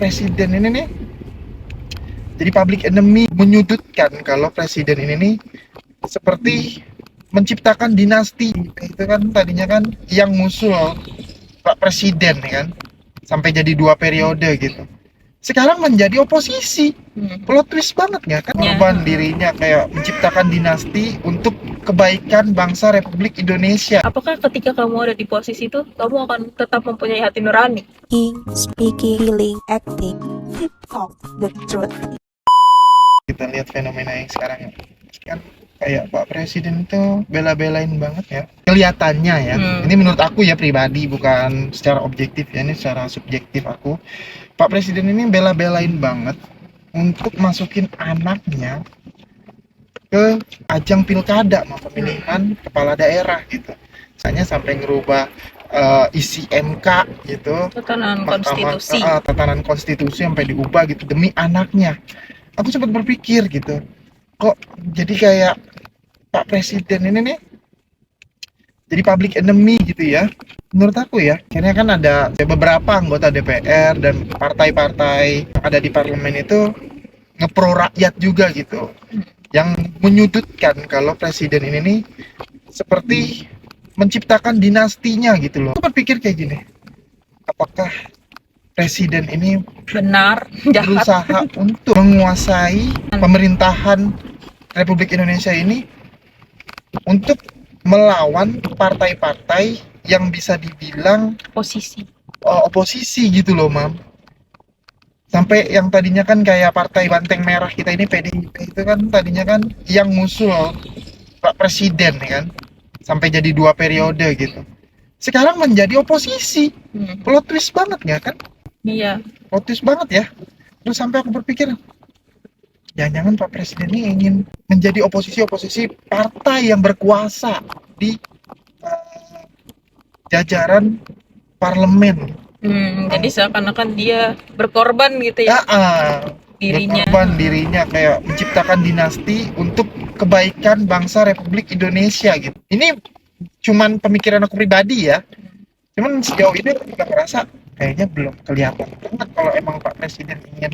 presiden ini nih jadi public enemy, menyudutkan kalau presiden ini nih seperti menciptakan dinasti. Itu kan tadinya kan yang musuh Pak Presiden ya kan, sampai jadi 2 periode gitu. Sekarang menjadi oposisi. Plot twist banget nggak kan? Korban dirinya kayak menciptakan dinasti untuk kebaikan bangsa Republik Indonesia. Apakah ketika kamu ada di posisi itu, kamu akan tetap mempunyai hati nurani? Speaking, feeling, acting, flip talk, the truth. Kita lihat fenomena yang sekarang kan kayak Pak Presiden itu bela-belain banget ya. Kelihatannya ya. Ini menurut aku ya pribadi, bukan secara objektif ya, ini secara subjektif aku. Pak Presiden ini bela-belain banget untuk masukin anaknya ke ajang pilkada pemilihan kepala daerah gitu. Misalnya sampai ngerubah isi MK gitu, Tatanan konstitusi. tatanan konstitusi sampai diubah gitu demi anaknya. Aku sempat berpikir gitu, kok jadi kayak Pak Presiden ini nih jadi public enemy gitu ya. Menurut aku ya, karena kan ada beberapa anggota DPR dan partai-partai yang ada di parlemen itu ngepro rakyat juga gitu, yang menyudutkan kalau presiden ini nih seperti menciptakan dinastinya gitu loh. Aku berpikir kayak gini, apakah presiden ini Benar, jahat. berusaha untuk menguasai pemerintahan Republik Indonesia ini untuk melawan partai-partai yang bisa dibilang Posisi. oposisi gitu loh, Mam. Sampai yang tadinya kan kayak partai banteng merah kita ini, PDIP, itu kan tadinya kan yang musuh Pak Presiden ya kan, sampai jadi 2 periode gitu. Sekarang menjadi oposisi. Plot twist banget nggak kan? Iya. Plot twist banget ya. Terus sampai aku berpikir, jangan-jangan Pak Presiden ini ingin menjadi oposisi partai yang berkuasa di jajaran parlemen. Jadi seakan-akan dia berkorban gitu ya, dirinya. Berkorban dirinya kayak menciptakan dinasti untuk kebaikan bangsa Republik Indonesia gitu. Ini cuman pemikiran aku pribadi ya. Cuman sejauh ini aku juga merasa kayaknya belum kelihatan banget kalau emang Pak Presiden ingin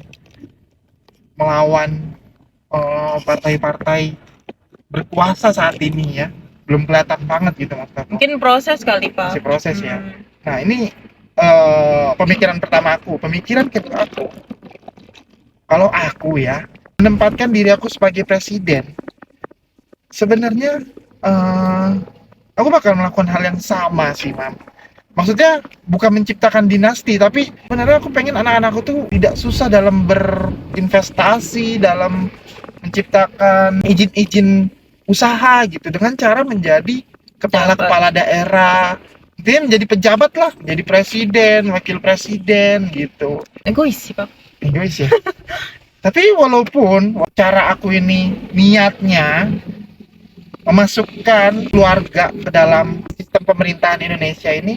melawan partai-partai berkuasa saat ini ya. Belum kelihatan banget gitu maksud aku. Mungkin proses kali, Pak. Masih proses ya. Nah ini pemikiran pertama aku. Pemikiran kedua aku, kalau aku ya menempatkan diri aku sebagai presiden, sebenarnya aku bakal melakukan hal yang sama sih, Mam. Maksudnya bukan menciptakan dinasti, tapi sebenarnya aku pengen anak-anakku tuh tidak susah dalam berinvestasi, dalam menciptakan izin-izin usaha gitu, dengan cara menjadi kepala daerah, dia menjadi pejabat lah, menjadi presiden, wakil presiden gitu. Egois sih, Pak. Egois ya. Tapi walaupun cara aku ini niatnya memasukkan keluarga ke dalam sistem pemerintahan Indonesia ini,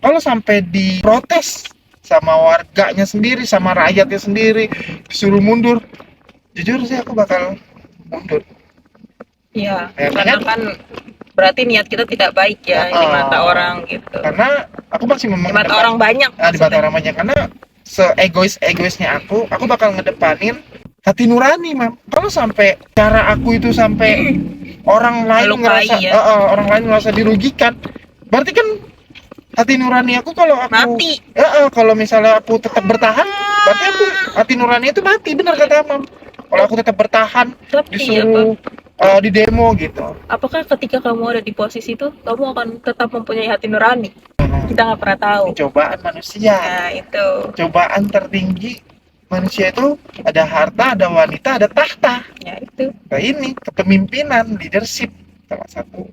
kalau sampai diprotes sama warganya sendiri, sama rakyatnya sendiri, disuruh mundur, jujur sih aku bakal mundur. Iya, karena kan berarti niat kita tidak baik ya di mata orang gitu. Karena aku masih di mata orang banyak. Di mata orang banyak, karena seegoisnya aku bakal ngedepanin hati nurani, Mam. Kalau sampai cara aku itu sampai orang lain ngerasa orang lain merasa dirugikan, berarti kan hati nurani aku, kalau aku mati. Kalau misalnya aku tetap bertahan, berarti aku hati nurani itu mati, benar kata Mam. Kalau aku tetap bertahan, disuruh di demo gitu. Apakah ketika kamu ada di posisi itu, kamu akan tetap mempunyai hati nurani? Kita nggak pernah tahu. Ini cobaan manusia. Nah, itu. Cobaan tertinggi manusia itu ada harta, ada wanita, ada tahta. Ya itu. Nah ini kepemimpinan, leadership, salah satu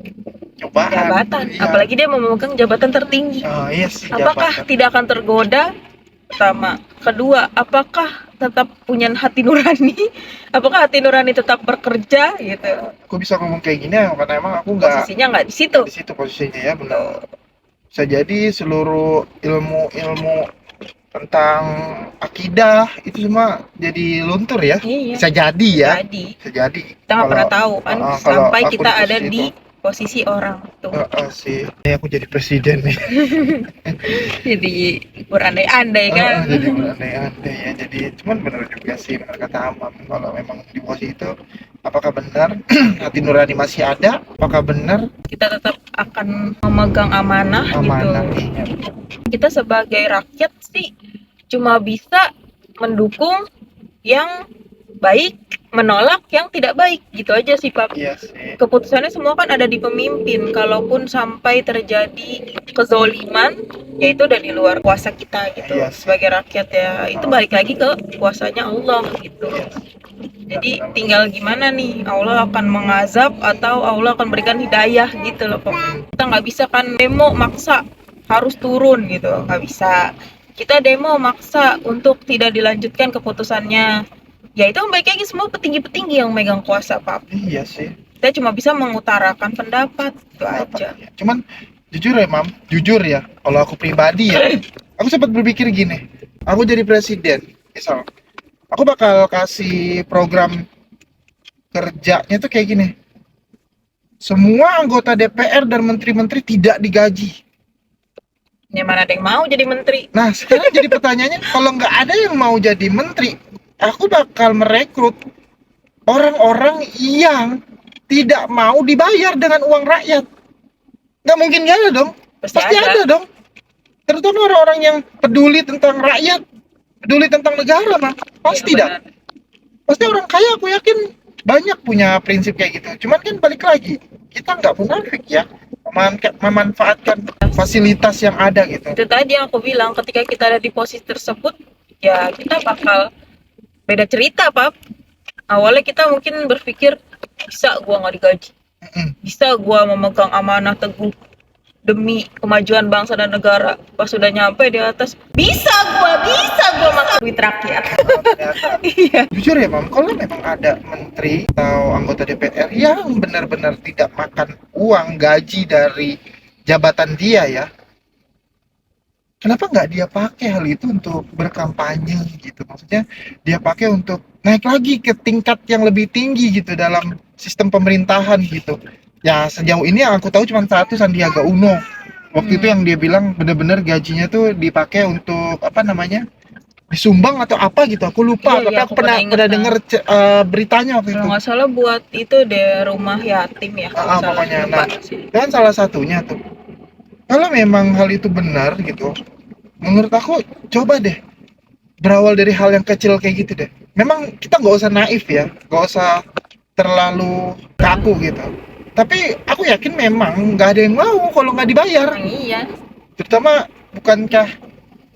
cobaan. Jabatan. Iya. Apalagi dia memegang jabatan tertinggi. Oh iya sih. Apakah tidak akan tergoda? Pertama, kedua, apakah tetap punya hati nurani? Apakah hati nurani tetap bekerja gitu? Aku bisa ngomong kayak gini karena emang aku posisinya nggak di situ. Di situ posisinya ya, benar. Bisa jadi seluruh ilmu tentang akidah itu semua jadi luntur ya. Iya. Bisa jadi ya. Bisa jadi. Kita nggak pernah tahu kan sampai kita ada di posisi orang tuh. Sih. Ini aku jadi presiden nih. Jadi berandai-andai kan. Jadi berandai-andai ya. Jadi cuman benar juga sih benar kata Amam, kalau memang di posisi itu apakah benar hati nurani masih ada? Apakah benar Kita tetap akan memegang amanah, amanah? gitu. Iya. Kita sebagai rakyat sih cuma bisa mendukung yang baik, menolak yang tidak baik, gitu aja sih Pak. Iya sih. Keputusannya semua kan ada di pemimpin. Kalaupun sampai terjadi kezoliman, ya itu udah di luar kuasa kita gitu. Iya sih. Sebagai rakyat ya, itu balik lagi ke kuasanya Allah gitu. Iya. Jadi tinggal gimana nih, Allah akan mengazab atau Allah akan berikan hidayah gitu loh Pak. Kita nggak bisa kan demo maksa harus turun gitu, nggak bisa. Kita demo maksa untuk tidak dilanjutkan keputusannya. Ya itu baik lagi semua petinggi-petinggi yang megang kuasa Pak. Iya sih. Kita cuma bisa mengutarakan pendapat itu aja. Cuman jujur ya Mam, jujur ya, kalau aku pribadi ya, aku sempat berpikir gini, aku jadi presiden, misal, aku bakal kasih program kerjanya tuh kayak gini, semua anggota DPR dan menteri-menteri tidak digaji. Ya mana ada yang mau jadi menteri? Nah sekarang jadi pertanyaannya, kalau nggak ada yang mau jadi menteri, aku bakal merekrut orang-orang yang tidak mau dibayar dengan uang rakyat. Nggak mungkin nggak ada dong. Pasti ada dong. Terutama orang-orang yang peduli tentang rakyat, peduli tentang negara, mah pasti Iya, dah. Pasti orang kaya, aku yakin banyak punya prinsip kayak gitu. Cuman kan balik lagi, kita nggak munafik ya, memanfaatkan fasilitas yang ada gitu. Itu tadi yang aku bilang, ketika kita ada di posisi tersebut, ya kita bakal beda cerita Pak. Awalnya kita mungkin berpikir, bisa gua nggak digaji, bisa gua memegang amanah teguh demi kemajuan bangsa dan negara. Pas sudah nyampe di atas, bisa gua makan duit rakyat. Iya. Jujur ya Mam, kalau memang ada menteri atau anggota DPR yang benar-benar tidak makan uang gaji dari jabatan dia ya, kenapa nggak dia pakai hal itu untuk berkampanye gitu? Maksudnya dia pakai untuk naik lagi ke tingkat yang lebih tinggi gitu dalam sistem pemerintahan gitu. Ya sejauh ini yang aku tahu cuma satu, Sandiaga Uno. Waktu itu yang dia bilang benar-benar gajinya tuh dipakai untuk apa namanya, disumbang atau apa gitu, aku lupa. Iya, Tapi aku pernah inget, dengar beritanya waktu kalau itu. nggak salah buat itu deh rumah yatim ya. Pokoknya nah, kan salah satunya tuh. Kalau memang hal itu benar gitu, menurut aku coba deh berawal dari hal yang kecil kayak gitu deh. Memang kita nggak usah naif ya, nggak usah terlalu kaku gitu. Tapi aku yakin memang nggak ada yang mau kalau nggak dibayar. Iya. Terutama bukankah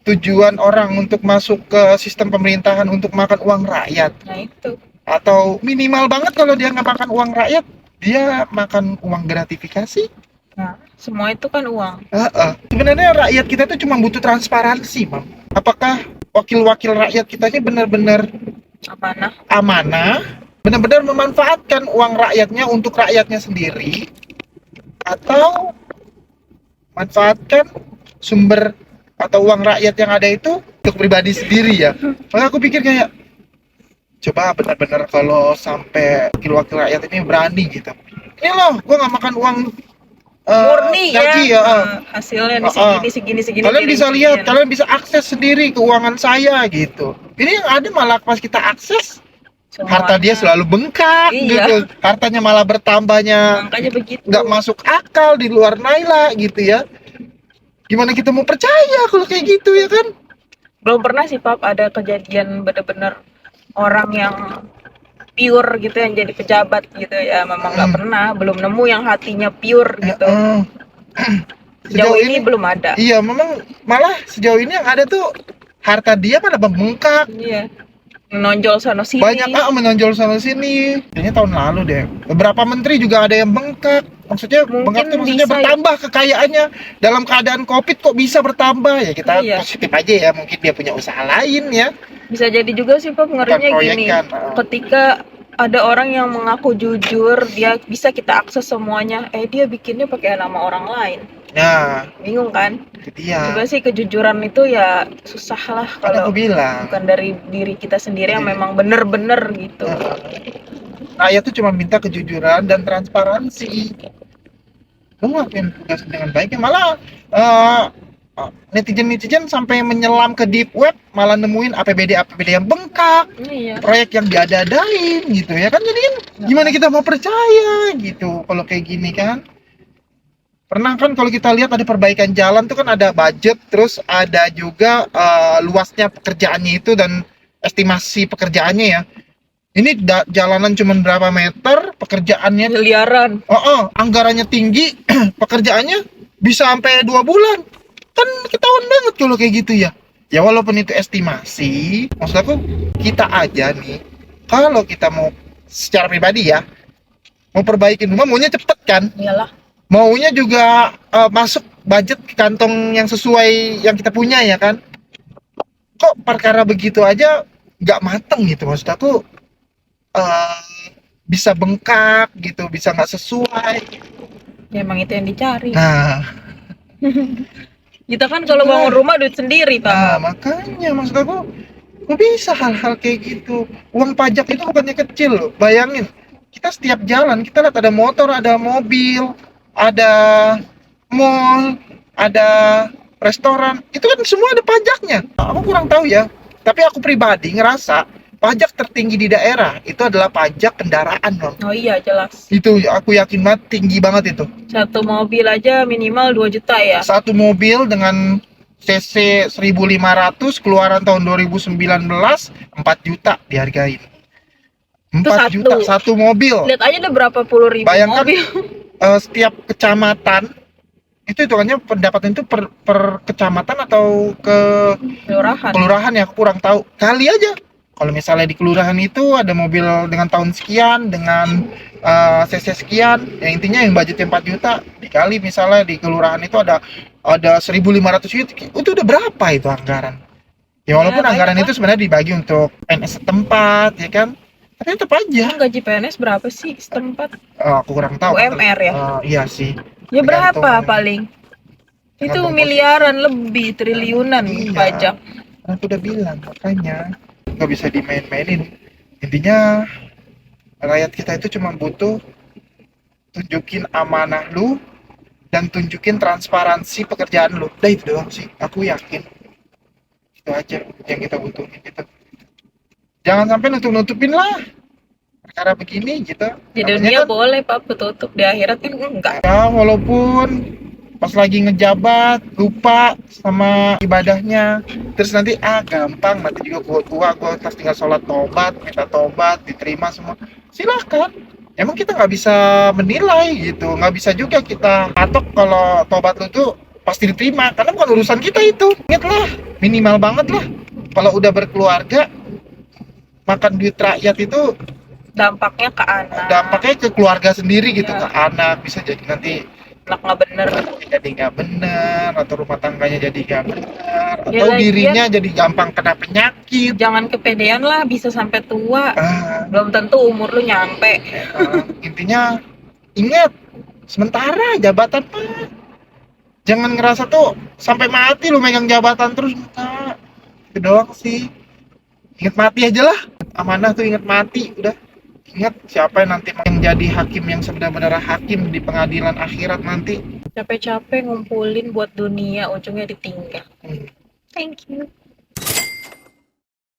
tujuan orang untuk masuk ke sistem pemerintahan untuk makan uang rakyat? Nah itu. Atau minimal banget kalau dia nggak makan uang rakyat, dia makan uang gratifikasi. Nah, semua itu kan uang. Sebenarnya rakyat kita tuh cuma butuh transparansi, Mam. Apakah wakil-wakil rakyat kita ini benar-benar amanah, benar-benar memanfaatkan uang rakyatnya untuk rakyatnya sendiri, atau manfaatkan sumber atau uang rakyat yang ada itu untuk pribadi sendiri ya? Maka aku pikir kayak, coba benar-benar kalau sampai wakil-wakil rakyat ini berani gitu, ini loh, gue nggak makan uang murni gaji ya, hasilnya segini. Kalian bisa lihat, kalian bisa akses sendiri keuangan saya gitu. Ini yang ada malah pas kita akses, semuanya, harta dia selalu bengkak gitu, hartanya malah bertambahnya, makanya begitu, nggak masuk akal, di luar naila gitu ya. Gimana kita mau percaya kalau kayak gitu ya kan? Belum pernah sih Pap ada kejadian bener-bener orang yang pure gitu yang jadi pejabat gitu ya, memang nggak pernah, belum nemu yang hatinya pure gitu. Sejauh ini belum ada. Iya, memang malah sejauh ini yang ada tuh harta dia pada membengkak. Iya. Menonjol sana sini. Banyak menonjol sana sini. Kayaknya tahun lalu deh. Beberapa menteri juga ada yang bengkak. Maksudnya bengkak tuh maksudnya bertambah kekayaannya dalam keadaan Covid kok bisa bertambah ya, kita positif aja ya, mungkin dia punya usaha lain ya. Bisa jadi juga sih Pak, ngerinya gini. Ketika ada orang yang mengaku jujur, dia bisa kita akses semuanya, dia bikinnya pakai nama orang lain. Nah, bingung kan? Iya. Juga sih kejujuran itu ya susah lah kalau bukan dari diri kita sendiri yang memang bener-bener gitu. Rakyat tuh cuma minta kejujuran dan transparansi. lu ngelakuin tugas dengan baik ya, malah eh, netizen sampai menyelam ke deep web, malah nemuin APBD yang bengkak, Iya. proyek yang diada-adain gitu ya kan. Jadi kan gimana kita mau percaya gitu kalau kayak gini kan. Pernah kan kalau kita lihat ada perbaikan jalan tuh kan ada budget, terus ada juga luasnya pekerjaannya itu dan estimasi pekerjaannya ya. Ini jalanan cuma berapa meter, pekerjaannya Miliaran. anggarannya tinggi, pekerjaannya bisa sampai 2 bulan. Kan ketahuan banget kalau kayak gitu ya. Ya walaupun itu estimasi, maksud aku kita aja nih, kalau kita mau secara pribadi ya, mau perbaikin rumah maunya cepet kan, Iyalah. maunya juga masuk budget ke kantong yang sesuai yang kita punya ya kan. Kok perkara begitu aja nggak mateng gitu, maksud aku eh, bisa bengkak gitu, bisa nggak sesuai. Ya emang itu yang dicari. Nah, Kita kan kalau bangun rumah duit sendiri, nah Pak. makanya maksud aku, kok bisa hal-hal kayak gitu. Uang pajak itu bukannya kecil loh. Bayangin, kita setiap jalan kita lihat ada motor, ada mobil, ada mall, ada restoran, itu kan semua ada pajaknya. Aku kurang tahu ya, tapi aku pribadi ngerasa pajak tertinggi di daerah itu adalah pajak kendaraan, Bang. Oh iya, jelas. Itu aku yakin banget, tinggi banget itu. Satu mobil aja minimal 2 juta ya. Satu mobil dengan cc 1500 keluaran tahun 2019 4 juta dihargain. 4 satu. juta satu mobil. Lihat aja ada berapa puluh ribu Bayangkan, mobil. setiap kecamatan itu hitungannya pendapatan itu per kecamatan atau ke Kelurahan. kelurahan ya, aku kurang tahu. Kali aja kalau misalnya di kelurahan itu ada mobil dengan tahun sekian, dengan cc sekian, ya intinya yang budgetnya 4 juta dikali misalnya di kelurahan itu ada 1.500 unit, itu udah berapa itu anggaran ya, walaupun Ya, anggaran banyak itu sebenarnya dibagi untuk PNS setempat ya kan, tapi tetap aja. Emang gaji PNS berapa sih setempat? Aku kurang tahu. UMR ya? Iya sih. Ya berapa Tergantung. paling? Itu Tergantung miliaran lebih, triliunan Iya. pajak. Aku udah bilang, makanya nggak bisa dimain-mainin. Intinya rakyat kita itu cuma butuh tunjukin amanah lu dan tunjukin transparansi pekerjaan lu. Udah itu doang sih, aku yakin. Itu aja yang kita butuhin gitu. Jangan sampai nutup-nutupin lah perkara begini gitu. Di Namanya dunia kan, boleh Pak tutup, di akhirat kan enggak. ya walaupun pas lagi ngejabat lupa sama ibadahnya, terus nanti gampang, nanti juga gua pas tinggal sholat tobat, minta tobat, diterima semua, silahkan. Emang kita nggak bisa menilai gitu, nggak bisa juga kita patok kalau tobat lu tuh pasti diterima, karena bukan urusan kita itu. Ingatlah, minimal banget lah kalau udah berkeluarga, makan duit rakyat itu Dampaknya ke anak. dampaknya ke keluarga sendiri gitu, Iya. ke anak, bisa jadi nanti Anak nggak bener. jadi nggak bener, atau rumah tangganya jadi nggak bener, Ya, atau lagian- dirinya jadi gampang kena penyakit. Jangan kepedean lah, bisa sampai tua. Belum tentu umur lu nyampe. Intinya ingat, sementara jabatan mah, jangan ngerasa tuh sampai mati lu megang jabatan terus, enggak. Itu doang sih. Ingat mati aja lah, amanah tuh ingat mati udah. Ingat siapa yang nanti yang jadi hakim yang sebenar-benar hakim di pengadilan akhirat nanti. Capek-capek ngumpulin buat dunia, ujungnya ditinggal. Hmm. Thank you.